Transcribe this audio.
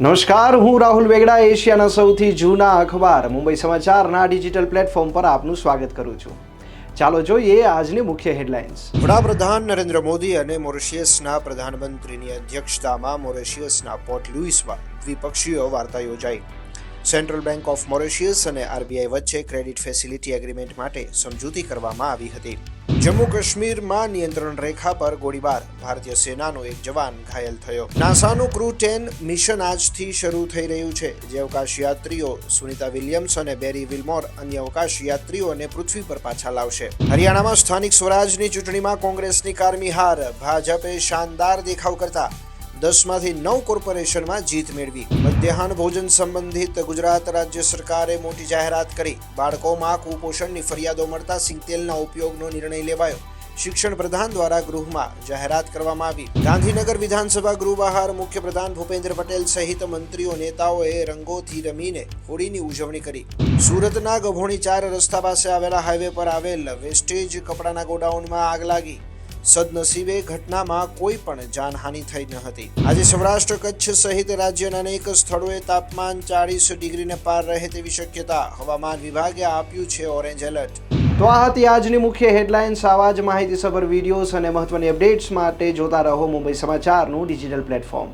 નમસ્કાર, હું રાહુલ વેગડા એશિયાના સૌથી જૂના અખબાર મુંબઈ સમાચારના ડિજિટલ પ્લેટફોર્મ પર આપનું સ્વાગત કરું છું. ચાલો જોઈએ આજની મુખ્ય હેડલાઇન્સ. વડાપ્રધાન નરેન્દ્ર મોદી અને મોરિશિયસના પ્રધાનમંત્રીની અધ્યક્ષતામાં મોરિશિયસના પોર્ટ લુઇસમાં દ્વિપક્ષીય વાર્તા યોજાઈ. સેન્ટ્રલ બેંક ઓફ મોરિશિયસ અને આરબીઆઈ વચ્ચે ક્રેડિટ ફેસિલિટી એગ્રીમેન્ટ માટે સમજૂતી કરવામાં આવી હતી. જમ્મુ કાશ્મીરમાં નિયંત્રણ રેખા પર ગોળીબાર, ભારતીય સેનાનો એક જવાન ઘાયલ થયો. નાસાનું ક્રૂ 10 મિશન આજથી શરૂ થઈ રહ્યું છે, જે અવકાશ યાત્રીઓ સુનિતા વિલિયમ્સ અને બેરી વિલમોર અન્ય અવકાશ યાત્રીઓને પૃથ્વી પર પાછા લાવશે. હરિયાણામાં સ્થાનિક સ્વરાજની ચૂંટણીમાં કોંગ્રેસની કારમી હાર, ભાજપે શાનદાર દેખાવ કરતા 10માંથી 9 કોર્પોરેશનમાં જીત મેળવી. મધ્યાહન ભોજન સંબંધિત ગુજરાત રાજ્ય સરકારે મોટી જાહેરાત કરી. બાળકોમાં કુપોષણની ફરિયાદો મળતા સિંગતેલના ઉપયોગનો નિર્ણય લેવાયો. શિક્ષણ પ્રધાન દ્વારા ગૃહમાં જાહેરાત કરવામાં આવી. ગાંધીનગર વિધાનસભા ગૃહ બહાર મુખ્યપ્રધાન ભૂપેન્દ્ર પટેલ સહિત મંત્રીઓ નેતાઓએ રંગોથી રમીને હોળીની ઉજવણી કરી. સુરતના ગભોણી 4 રસ્તા પાસે આવેલા હાઈવે પર આવેલ વેસ્ટેજ કપડાના ગોડાઉનમાં આગ લાગી. સદનસીબે ઘટનામાં કોઈ પણ જાનહાનિ થઈ ન હતી. આજે સૌરાષ્ટ્ર, કચ્છ સહિત રાજ્યના અનેક સ્થળોએ તાપમાન 40 ડિગ્રીને પાર રહે તેવી શક્યતા હવામાન વિભાગે આપ્યું છે ઓરેન્જ એલર્ટ. તો આ હતી આજની મુખ્ય હેડલાઇન્સ. આવા જ માહિતીસભર વિડીયોઝ અને મહત્વની અપડેટ્સ માટે જોતા રહો મુંબઈ સમાચારનું ડિજિટલ પ્લેટફોર્મ.